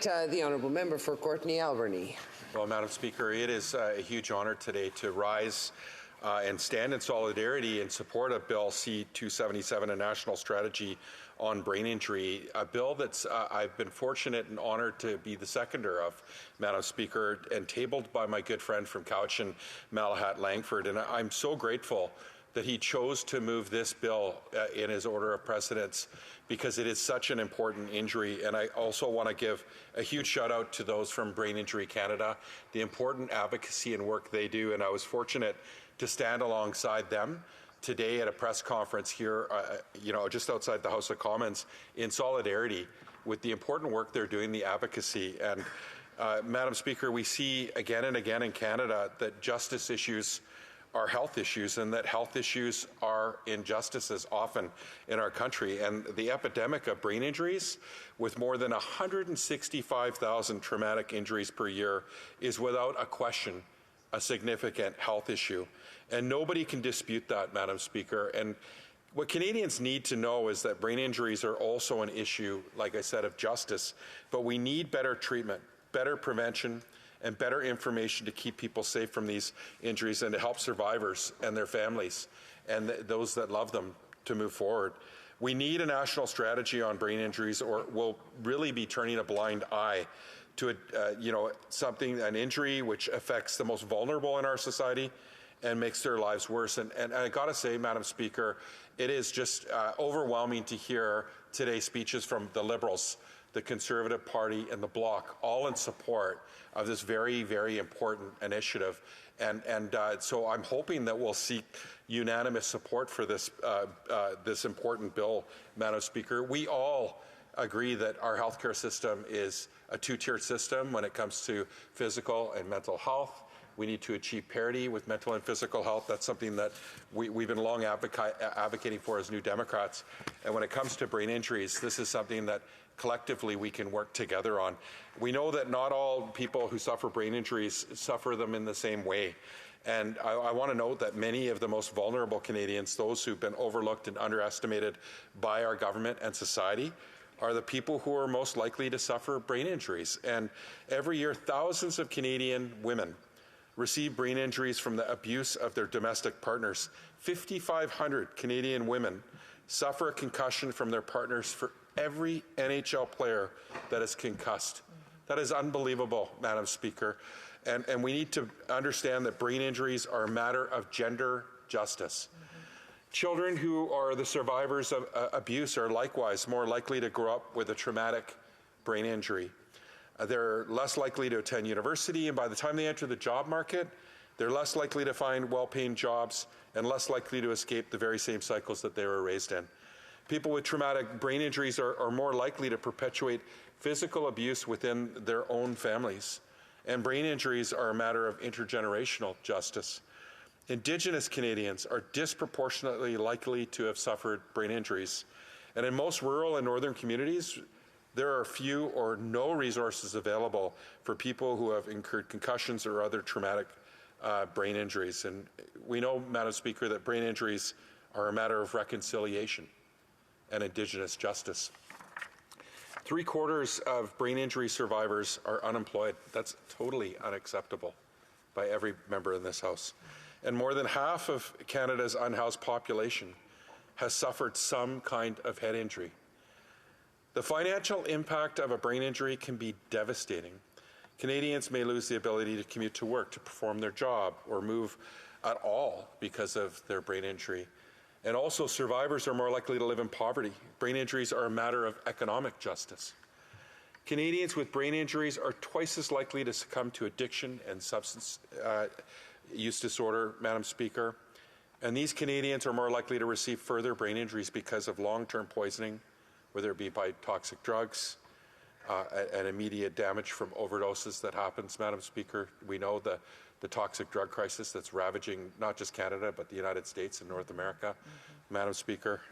The Honourable Member for Courtenay-Alberni. Well, Madam Speaker, it is a huge honour today to rise and stand in solidarity in support of Bill C-277, a national strategy on brain injury, a bill that's I've been fortunate and honoured to be the seconder of, Madam Speaker, and tabled by my good friend from Cowichan, Malahat Langford. And I'm so grateful that he chose to move this bill in his order of precedence because it is such an important injury. And I also want to give a huge shout out to those from Brain Injury Canada, the important advocacy and work they do. And I was fortunate to stand alongside them today at a press conference here, just outside the House of Commons, in solidarity with the important work they're doing, the advocacy. And Madam Speaker, we see again and again in Canada that justice issues are health issues, and that health issues are injustices often in our country. And the epidemic of brain injuries, with more than 165,000 traumatic injuries per year, is without a question a significant health issue. And nobody can dispute that, Madam Speaker. And what Canadians need to know is that brain injuries are also an issue, like I said, of justice. But we need better treatment, better prevention, and better information to keep people safe from these injuries and to help survivors and their families and those that love them to move forward. We need a national strategy on brain injuries, or we'll really be turning a blind eye to an injury which affects the most vulnerable in our society and makes their lives worse. And I got to say, Madam Speaker, it is just overwhelming to hear today's speeches from the Liberals, the Conservative Party, and the Bloc, all in support of this very, very important initiative. And so I'm hoping that we'll seek unanimous support for this important bill, Madam Speaker. We all agree that our healthcare system is a two-tiered system when it comes to physical and mental health. We need to achieve parity with mental and physical health. That's something that we've been long advocating for as New Democrats. And when it comes to brain injuries, this is something that collectively we can work together on. We know that not all people who suffer brain injuries suffer them in the same way. And I want to note that many of the most vulnerable Canadians, those who've been overlooked and underestimated by our government and society, are the people who are most likely to suffer brain injuries. And every year, thousands of Canadian women receive brain injuries from the abuse of their domestic partners. 5,500 Canadian women suffer a concussion from their partners for every NHL player that is concussed. That is unbelievable, Madam Speaker. And we need to understand that brain injuries are a matter of gender justice. Children who are the survivors of abuse are likewise more likely to grow up with a traumatic brain injury. They're less likely to attend university, and by the time they enter the job market, they're less likely to find well-paying jobs and less likely to escape the very same cycles that they were raised in. People with traumatic brain injuries are more likely to perpetuate physical abuse within their own families. And brain injuries are a matter of intergenerational justice. Indigenous Canadians are disproportionately likely to have suffered brain injuries. And in most rural and northern communities, there are few or no resources available for people who have incurred concussions or other traumatic brain injuries. And we know, Madam Speaker, that brain injuries are a matter of reconciliation and Indigenous justice. 3/4 of brain injury survivors are unemployed. That's totally unacceptable by every member in this House. And more than half of Canada's unhoused population has suffered some kind of head injury. The financial impact of a brain injury can be devastating. Canadians may lose the ability to commute to work, to perform their job, or move at all because of their brain injury. And also, survivors are more likely to live in poverty. Brain injuries are a matter of economic justice. Canadians with brain injuries are twice as likely to succumb to addiction and substance use disorder, Madam Speaker. And these Canadians are more likely to receive further brain injuries because of long-term poisoning, whether it be by toxic drugs, and immediate damage from overdoses that happens, Madam Speaker. We know the toxic drug crisis that's ravaging not just Canada, but the United States and North America, Madam Speaker.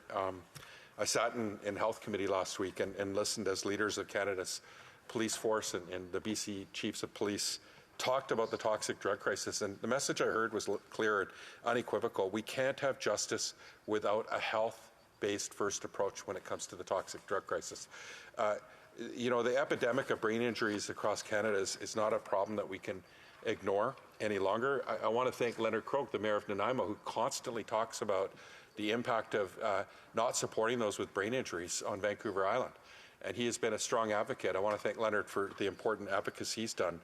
I sat in Health Committee last week and listened as leaders of Canada's police force and the BC Chiefs of Police talked about the toxic drug crisis. And the message I heard was clear and unequivocal. We can't have justice without a health-based first approach when it comes to the toxic drug crisis. you know, the epidemic of brain injuries across Canada is not a problem that we can ignore any longer. I want to thank Leonard Croak, the mayor of Nanaimo, who constantly talks about the impact of not supporting those with brain injuries on Vancouver Island. And he has been a strong advocate. I want to thank Leonard for the important advocacy he's done.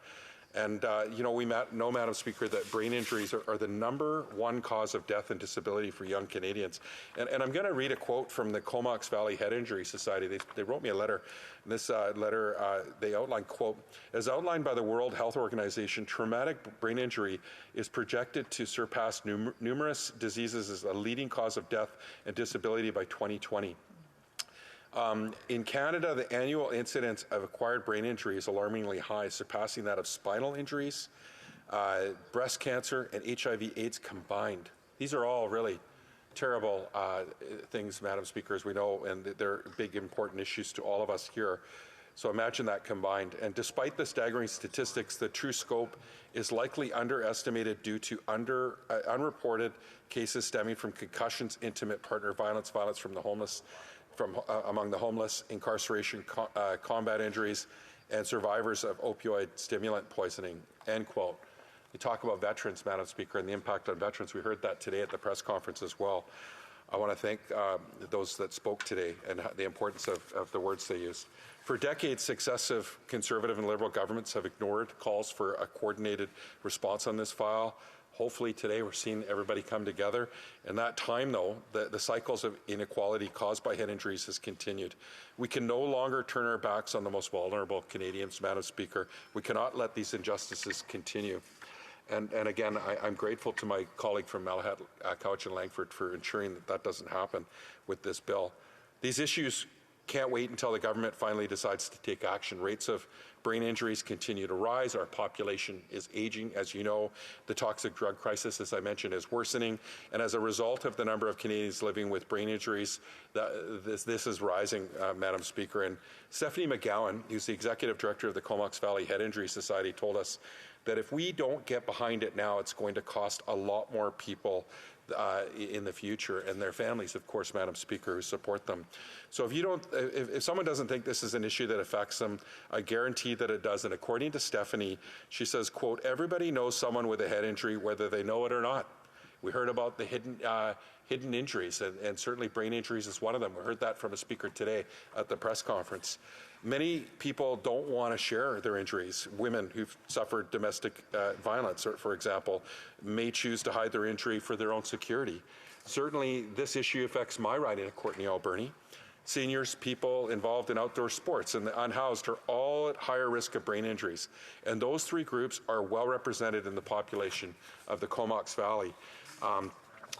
And, you know, we know, Madam Speaker, that brain injuries are the #1 cause of death and disability for young Canadians. And I'm going to read a quote from the Comox Valley Head Injury Society. They wrote me a letter. In this letter, they outline, quote, as outlined by the World Health Organization, traumatic brain injury is projected to surpass numerous diseases as a leading cause of death and disability by 2020. In Canada, the annual incidence of acquired brain injury is alarmingly high, surpassing that of spinal injuries, breast cancer, and HIV/AIDS combined. These are all really terrible things, Madam Speaker, as we know, and they're big, important issues to all of us here. So imagine that combined. And despite the staggering statistics, the true scope is likely underestimated due to unreported cases stemming from concussions, intimate partner violence, violence from the homeless, among the homeless, incarceration, combat injuries, and survivors of opioid stimulant poisoning, end quote. You talk about veterans, Madam Speaker, and the impact on veterans. We heard that today at the press conference as well. I want to thank those that spoke today and the importance of the words they used. For decades, successive Conservative and Liberal governments have ignored calls for a coordinated response on this file. Hopefully today we're seeing everybody come together. In that time, though, the cycles of inequality caused by head injuries has continued. We can no longer turn our backs on the most vulnerable Canadians, Madam Speaker. We cannot let these injustices continue. And again, I'm grateful to my colleague from Malahat, Couch and Langford for ensuring that doesn't happen with this bill. These issues can't wait until the government finally decides to take action. Rates of brain injuries continue to rise. Our population is aging. As you know, the toxic drug crisis, as I mentioned, is worsening. And as a result of the number of Canadians living with brain injuries, this is rising, Madam Speaker. And Stephanie McGowan, who's the Executive Director of the Comox Valley Head Injury Society, told us that if we don't get behind it now, it's going to cost a lot more people in the future, and their families, of course, Madam Speaker, who support them. So if someone doesn't think this is an issue that affects them, I guarantee that it does. And according to Stephanie, she says, quote, everybody knows someone with a head injury, whether they know it or not. We heard about the hidden injuries, and certainly brain injuries is one of them. We heard that from a speaker today at the press conference. Many people don't want to share their injuries. Women who've suffered domestic violence, for example, may choose to hide their injury for their own security. Certainly, this issue affects my riding at Courtenay-Alberni. Seniors, people involved in outdoor sports, and the unhoused are all at higher risk of brain injuries. And those three groups are well represented in the population of the Comox Valley,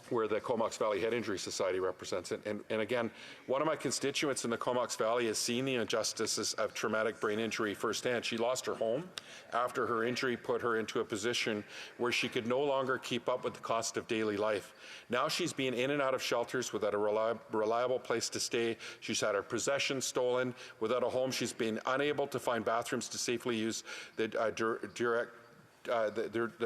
where the Comox Valley Head Injury Society represents it. And again, one of my constituents in the Comox Valley has seen the injustices of traumatic brain injury firsthand. She lost her home after her injury put her into a position where she could no longer keep up with the cost of daily life. Now she's been in and out of shelters without a reliable place to stay. She's had her possessions stolen. Without a home, she's been unable to find bathrooms to safely use the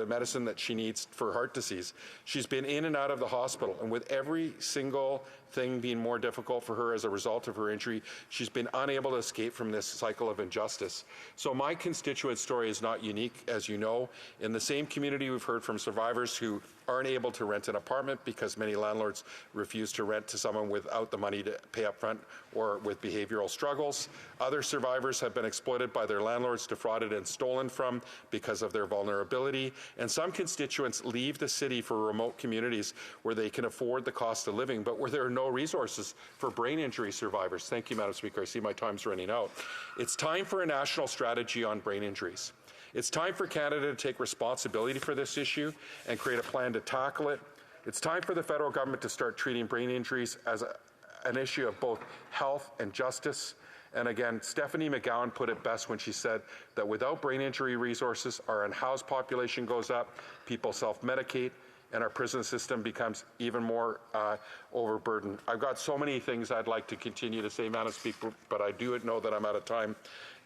medicine that she needs for heart disease. She's been in and out of the hospital, and with every single thing being more difficult for her as a result of her injury, she's been unable to escape from this cycle of injustice. So my constituent story is not unique, as you know. In the same community, we've heard from survivors who aren't able to rent an apartment because many landlords refuse to rent to someone without the money to pay up front or with behavioral struggles. Other survivors have been exploited by their landlords, defrauded and stolen from because of their vulnerability. And some constituents leave the city for remote communities where they can afford the cost of living, but where there are no resources for brain injury survivors. Thank you, Madam Speaker. I see my time's running out. It's time for a national strategy on brain injuries. It's time for Canada to take responsibility for this issue and create a plan to tackle it. It's time for the federal government to start treating brain injuries as an issue of both health and justice. And again, Stephanie McGowan put it best when she said that without brain injury resources, our unhoused population goes up, people self-medicate, and our prison system becomes even more overburdened. I've got so many things I'd like to continue to say, Madam Speaker, but I do know that I'm out of time.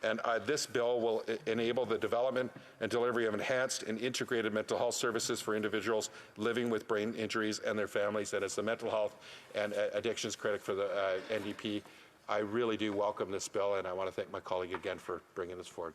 And this bill will enable the development and delivery of enhanced and integrated mental health services for individuals living with brain injuries and their families. And as the mental health and addictions critic for the NDP, I really do welcome this bill, and I want to thank my colleague again for bringing this forward.